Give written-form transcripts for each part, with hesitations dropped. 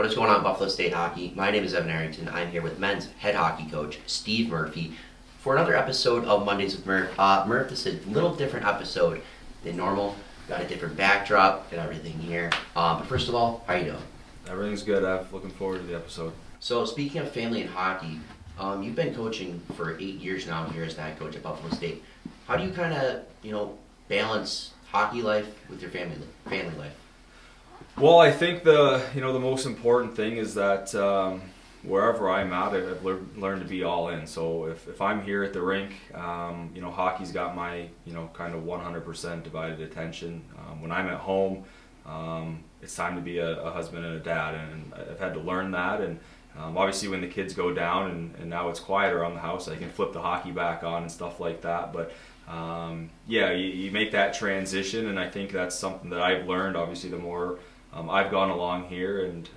What is going on, Buffalo State Hockey? My name is Evan Harrington. I'm here with men's head hockey coach, Steve Murphy, for another episode of Mondays with Murph. Murph, this is a little different episode than normal. Got a different backdrop, got everything here. But first of all, how are you doing? Everything's good, Ev. Looking forward to the episode. So speaking of family and hockey, you've been coaching for 8 years now here as the head coach at Buffalo State. How do you kind of, balance hockey life with your family life? Well, I think the most important thing is that wherever I'm at, I've learned to be all in. So if I'm here at the rink, hockey's got my kind of 100% divided attention. When I'm at home, it's time to be a husband and a dad, and I've had to learn that. And obviously, when the kids go down and now it's quieter around the house, I can flip the hockey back on and stuff like that. But you make that transition, and I think that's something that I've learned. Obviously, the more I've gone along here, and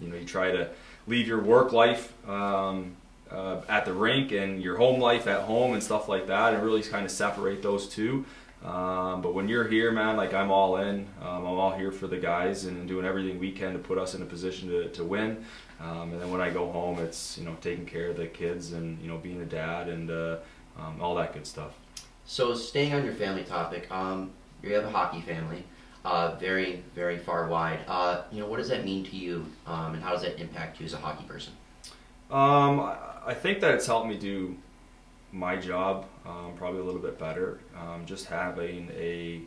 you try to leave your work life at the rink and your home life at home and stuff like that, and really kind of separate those two. But when you're here, man, like I'm all in. I'm all here for the guys and doing everything we can to put us in a position to win. And then when I go home, it's taking care of the kids and being a dad and all that good stuff. So staying on your family topic, you have a hockey family. Very, very far wide. What does that mean to you, and how does that impact you as a hockey person? I think that it's helped me do my job probably a little bit better. Just having a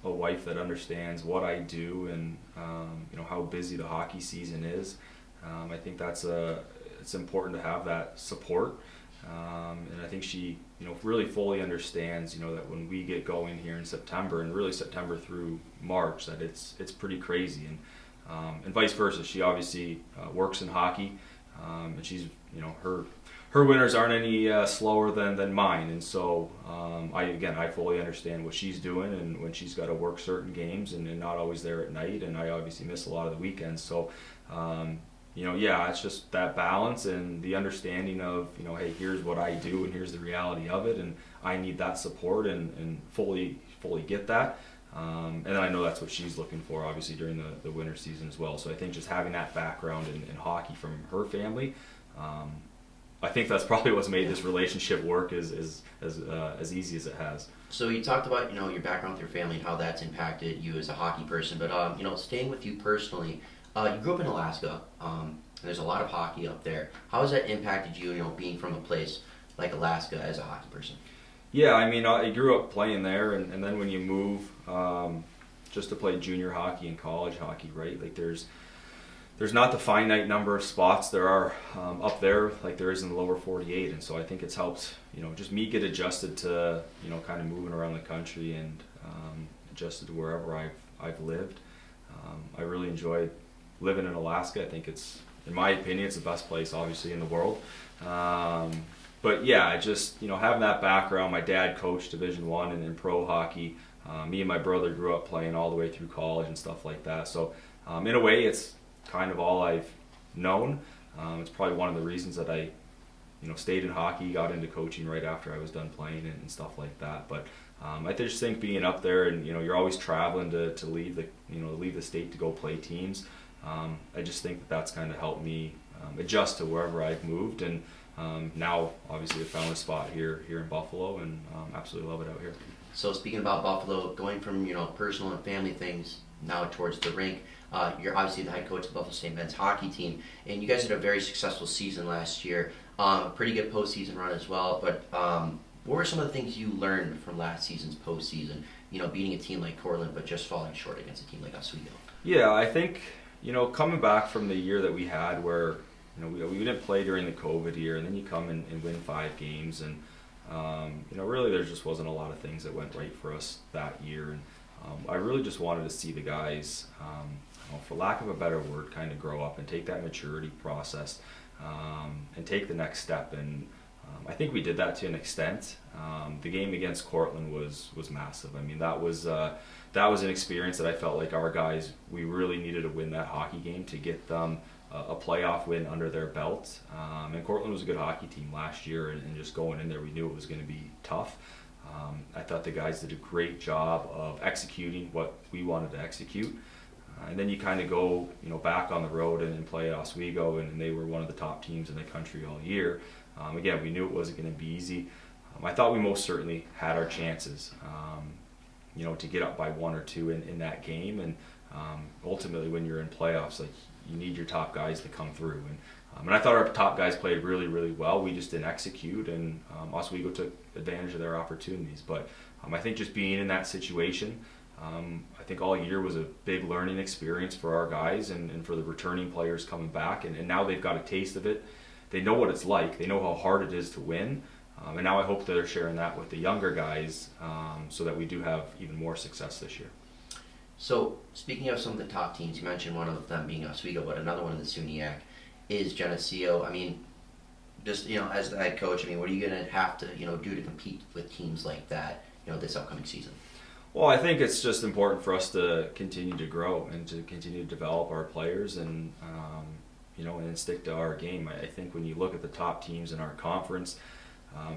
wife that understands what I do and how busy the hockey season is. I think it's important to have that support. And I think she, really fully understands, that when we get going here in September, and really September through March, that it's pretty crazy, and vice versa. She obviously works in hockey, and she's, her winters aren't any slower than mine, and so I fully understand what she's doing, and when she's got to work certain games and not always there at night, and I obviously miss a lot of the weekends, so. It's just that balance and the understanding of, hey, here's what I do and here's the reality of it, and I need that support and fully get that. And then I know that's what she's looking for, obviously, during the winter season as well. So I think just having that background in hockey from her family, I think that's probably what's made this relationship work as easy as it has. So you talked about, your background with your family and how that's impacted you as a hockey person, but, staying with you personally, you grew up in Alaska, and there's a lot of hockey up there. How has that impacted you, being from a place like Alaska as a hockey person? Yeah, I grew up playing there, and then when you move just to play junior hockey and college hockey, right? Like there's not the finite number of spots there are up there like there is in the lower 48, and so I think it's helped, just me get adjusted to, kind of moving around the country and adjusted to wherever I've lived. I really enjoyed living in Alaska. I think in my opinion, it's the best place, obviously, in the world. But yeah, just having that background. My dad coached Division I and in pro hockey. Me and my brother grew up playing all the way through college and stuff like that. So in a way, it's kind of all I've known. It's probably one of the reasons that I stayed in hockey, got into coaching right after I was done playing and stuff like that. But I just think being up there and you're always traveling to leave the state to go play teams. I just think that's kind of helped me adjust to wherever I've moved, and now obviously I've found a spot here in Buffalo, and absolutely love it out here. So speaking about Buffalo, going from personal and family things now towards the rink, you're obviously the head coach of the Buffalo State men's hockey team, and you guys had a very successful season last year, a pretty good postseason run as well. But what were some of the things you learned from last season's postseason? Beating a team like Cortland, but just falling short against a team like Oswego. Yeah, I think. Coming back from the year that we had where, we didn't play during the COVID year, and then you come and win 5 games, and, really there just wasn't a lot of things that went right for us that year. And I really just wanted to see the guys, for lack of a better word, kind of grow up and take that maturity process and take the next step. And I think we did that to an extent. The game against Cortland was massive. That was an experience that I felt like our guys, we really needed to win that hockey game to get them a playoff win under their belt. And Cortland was a good hockey team last year, and just going in there, we knew it was going to be tough. I thought the guys did a great job of executing what we wanted to execute. And then you kind of go, back on the road and play at Oswego, and they were one of the top teams in the country all year. Again, we knew it wasn't going to be easy. I thought we most certainly had our chances, to get up by 1 or 2 in that game. And ultimately, when you're in playoffs, like, you need your top guys to come through. And I thought our top guys played really, really well. We just didn't execute, and Oswego took advantage of their opportunities. But I think just being in that situation, I think all year was a big learning experience for our guys and for the returning players coming back. And now they've got a taste of it. They know what it's like. They know how hard it is to win. And now I hope that they're sharing that with the younger guys, so that we do have even more success this year. So, speaking of some of the top teams, you mentioned one of them being Oswego, but another one in the SUNYAC is Geneseo. I mean, just, as the head coach, what are you going to have to, do to compete with teams like that, this upcoming season? Well, I think it's just important for us to continue to grow and to continue to develop our players and, and stick to our game. I think when you look at the top teams in our conference,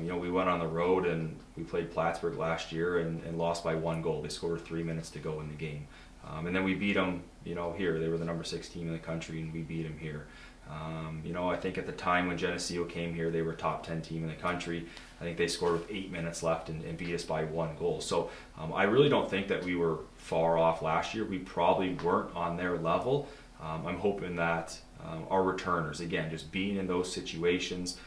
we went on the road and we played Plattsburgh last year and lost by 1 goal. They scored 3 minutes to go in the game. And then we beat them, here. They were the number 6 team in the country, and we beat them here. I think at the time when Geneseo came here, they were a top 10 team in the country. I think they scored with 8 minutes left and beat us by 1 goal. So I really don't think that we were far off last year. We probably weren't on their level. I'm hoping that our returners, again, just being in those situations,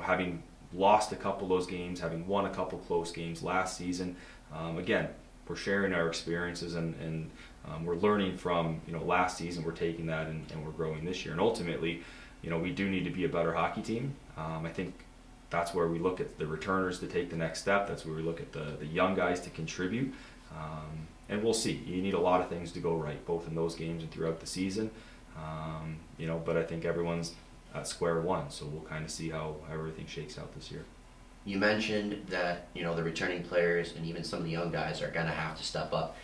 having lost a couple of those games, having won a couple close games last season, again, we're sharing our experiences and we're learning from last season. We're taking that and we're growing this year. And ultimately, we do need to be a better hockey team. I think that's where we look at the returners to take the next step. That's where we look at the young guys to contribute. And we'll see. You need a lot of things to go right, both in those games and throughout the season. But I think everyone's at square one, so we'll kind of see how everything shakes out this year. You mentioned that the returning players and even some of the young guys are going to have to step up.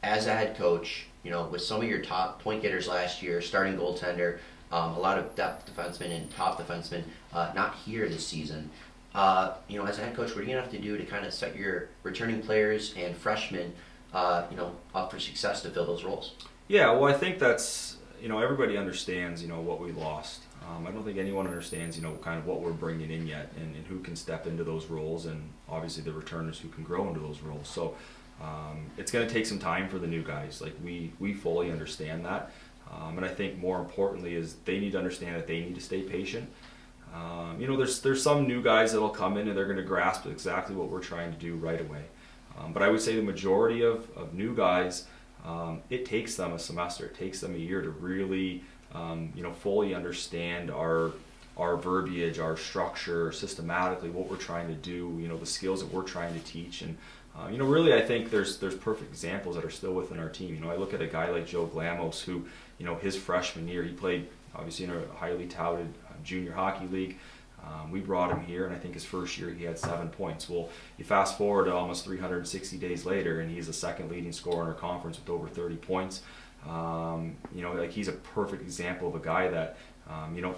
As a head coach, with some of your top point getters last year, starting goaltender, a lot of depth defensemen and top defensemen not here this season. As a head coach, what are you going to have to do to kind of set your returning players and freshmen, up for success to fill those roles? Yeah, well, I think that's, everybody understands, what we lost. I don't think anyone understands, kind of what we're bringing in yet and who can step into those roles, and obviously the returners who can grow into those roles. So it's going to take some time for the new guys. Like, we fully understand that. And I think more importantly is they need to understand that they need to stay patient. There's some new guys that'll come in and they're going to grasp exactly what we're trying to do right away. But I would say the majority of new guys, it takes them a semester, it takes them a year to really fully understand our verbiage, our structure, systematically what we're trying to do, the skills that we're trying to teach. And really I think there's perfect examples that are still within our team. I look at a guy like Joe Glamos who, his freshman year, he played obviously in a highly touted junior hockey league. We brought him here, and I think his first year he had 7 points. Well, you fast forward to almost 360 days later, and he's the second leading scorer in our conference with over 30 points. He's a perfect example of a guy that,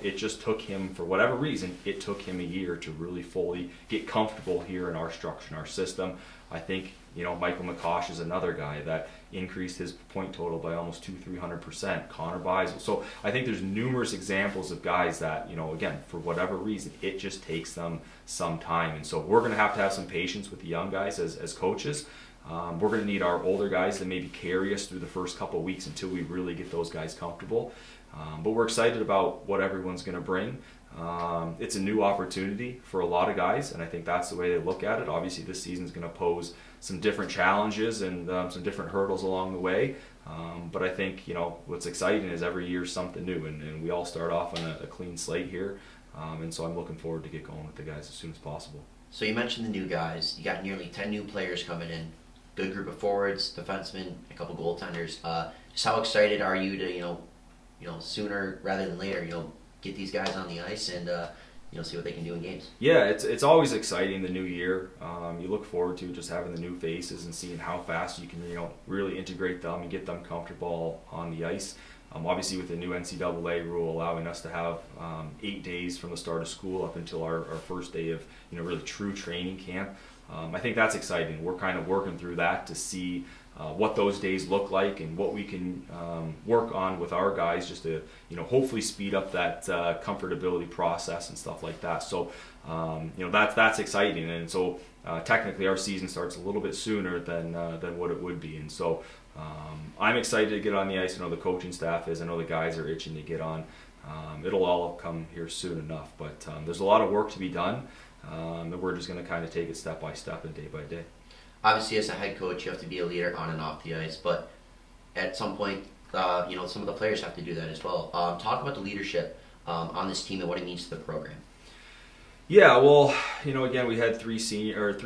it just took him, for whatever reason, it took him a year to really fully get comfortable here in our structure, in our system. I think, Michael McCosh is another guy that increased his point total by almost 200-300%. Connor Beisel. So I think there's numerous examples of guys that, again, for whatever reason, it just takes them some time. And so we're going to have some patience with the young guys as coaches. We're going to need our older guys to maybe carry us through the first couple of weeks until we really get those guys comfortable. But we're excited about what everyone's going to bring. It's a new opportunity for a lot of guys, and I think that's the way they look at it. Obviously, this season's going to pose some different challenges and some different hurdles along the way. But I think, what's exciting is every year something new, and we all start off on a clean slate here. And so I'm looking forward to get going with the guys as soon as possible. So you mentioned the new guys. You got nearly 10 new players coming in. Good group of forwards, defensemen, a couple goaltenders. Just how excited are you to, sooner rather than later, get these guys on the ice and see what they can do in games? Yeah, it's always exciting, the new year. You look forward to just having the new faces and seeing how fast you can really integrate them and get them comfortable on the ice. Obviously with the new NCAA rule allowing us to have 8 days from the start of school up until our first day of really true training camp. I think that's exciting. We're kind of working through that to see what those days look like and what we can work on with our guys just to hopefully speed up that comfortability process and stuff like that. So that's exciting, and so technically our season starts a little bit sooner than what it would be, and so I'm excited to get on the ice. I know the coaching staff is. I know the guys are itching to get on. It'll all come here soon enough, but there's a lot of work to be done, and we're just going to kind of take it step by step and day by day. Obviously, as a head coach, you have to be a leader on and off the ice, but at some point, some of the players have to do that as well. Talk about the leadership on this team and what it means to the program. Yeah, well, again, we had three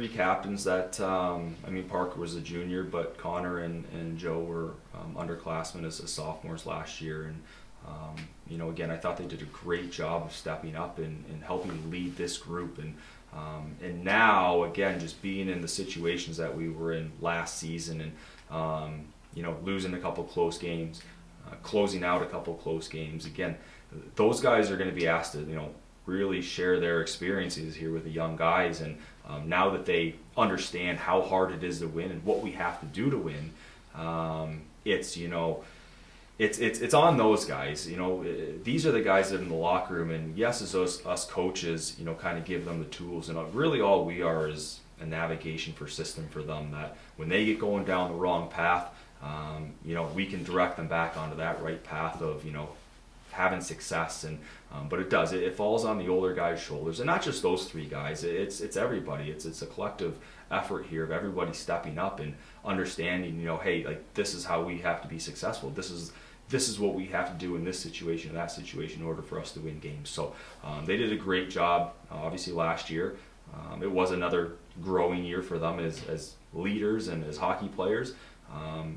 captains that, Parker was a junior, but Connor and Joe were underclassmen as sophomores last year. And, again, I thought they did a great job of stepping up and helping lead this group. And now, again, just being in the situations that we were in last season and, losing a couple close games, closing out a couple close games, again, those guys are going to be asked to, really share their experiences here with the young guys, and now that they understand how hard it is to win and what we have to do to win, it's on those guys. These are the guys that are in the locker room, and yes, as us coaches, kind of give them the tools, and really all we are is a navigation for system for them, that when they get going down the wrong path, we can direct them back onto that right path of having success. And but it falls on the older guys' shoulders, and not just those three guys. It's everybody. It's a collective effort here of everybody stepping up and understanding. Hey, like, this is how we have to be successful. This is what we have to do in this situation, that situation, in order for us to win games. So they did a great job. Obviously, last year it was another growing year for them as leaders and as hockey players.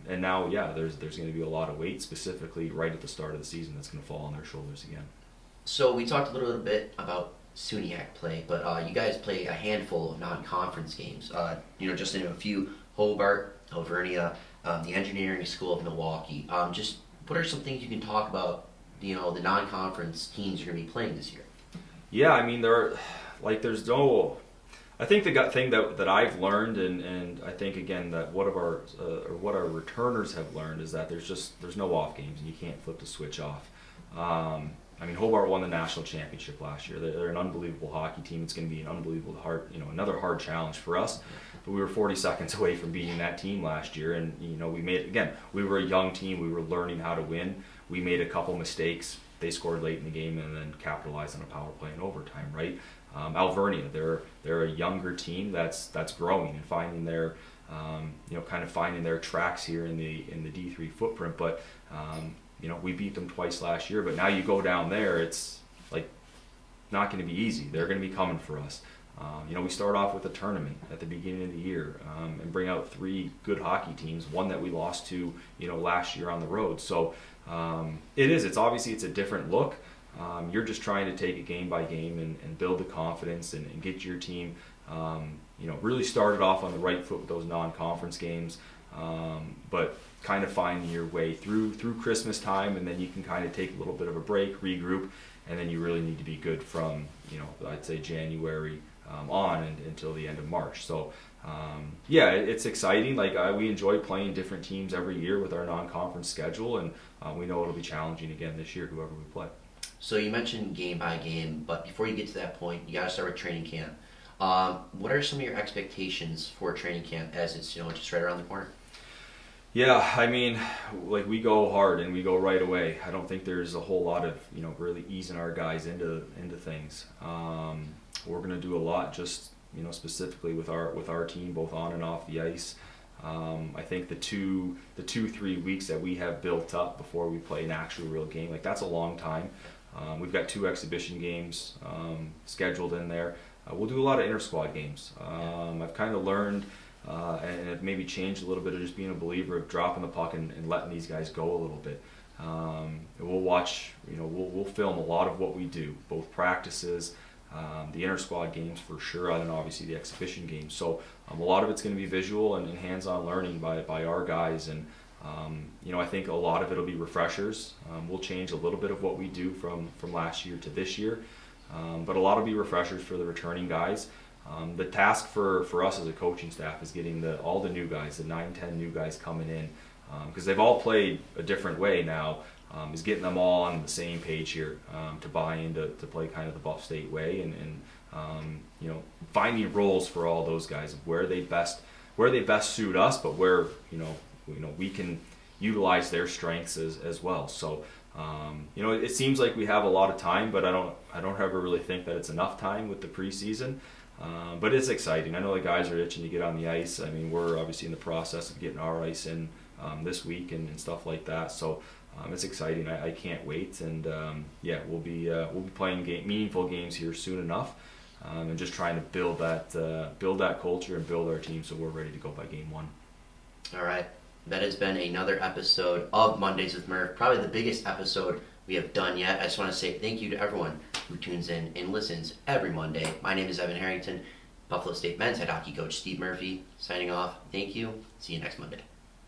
And now, there's going to be a lot of weight, specifically right at the start of the season, that's going to fall on their shoulders again. So we talked a little bit about SUNYAC play, but you guys play a handful of non-conference games. Just in a few: Hobart, Alvernia, the Engineering School of Milwaukee. Just what are some things you can talk about? The non-conference teams you're going to be playing this year. Yeah, there's no. I think the thing that I've learned, and I think again that what our returners have learned, is that there's no off games, and you can't flip the switch off. Hobart won the national championship last year. They're an unbelievable hockey team. It's going to be an unbelievable another hard challenge for us. But we were 40 seconds away from beating that team last year, and we were a young team. We were learning how to win. We made a couple mistakes. They scored late in the game and then capitalized on a power play in overtime, right? Alvernia, they're a younger team that's growing and finding their finding their tracks here in the D3 footprint. But we beat them twice last year. But now you go down there, it's like not going to be easy. They're going to be coming for us. We start off with a tournament at the beginning of the year and bring out three good hockey teams. One that we lost to last year on the road. So it's obviously a different look. You're just trying to take it game by game and build the confidence and get your team, really started off on the right foot with those non-conference games, but kind of finding your way through Christmas time, and then you can kind of take a little bit of a break, regroup, and then you really need to be good from, I'd say January on until the end of March. So, it's exciting. We enjoy playing different teams every year with our non-conference schedule, and we know it'll be challenging again this year, whoever we play. So you mentioned game by game, but before you get to that point, you got to start with training camp. What are some of your expectations for training camp, as it's just right around the corner? Yeah, we go hard and we go right away. I don't think there's a whole lot of really easing our guys into things. We're going to do a lot, just specifically with our team, both on and off the ice. I think the 2-3 weeks that we have built up before we play an actual real game, that's a long time. We've got 2 exhibition games scheduled in there. We'll do a lot of inter-squad games. I've kind of learned, and it maybe changed a little bit, of just being a believer of dropping the puck and letting these guys go a little bit. We'll watch, we'll film a lot of what we do, both practices, the inter-squad games for sure, and then obviously the exhibition games. So a lot of it's going to be visual and hands-on learning by our guys, and I think a lot of it will be refreshers. We'll change a little bit of what we do from last year to this year, but a lot will be refreshers for the returning guys. The task for us as a coaching staff is getting all the new guys, the 9-10 new guys coming in, because they've all played a different way now, is getting them all on the same page here, to buy into to play kind of the Buff State way, and finding roles for all those guys, where they best suit us, but where we can utilize their strengths as well. So it seems like we have a lot of time, but I don't ever really think that it's enough time with the preseason. But it's exciting. I know the guys are itching to get on the ice. I mean, we're obviously in the process of getting our ice in this week and stuff like that. So it's exciting. I can't wait. And we'll be playing meaningful games here soon enough, and just trying to build that culture and build our team so we're ready to go by game 1. All right. That has been another episode of Mondays with Murph, probably the biggest episode we have done yet. I just want to say thank you to everyone who tunes in and listens every Monday. My name is Evan Harrington, Buffalo State men's head hockey coach Steve Murphy, signing off. Thank you. See you next Monday.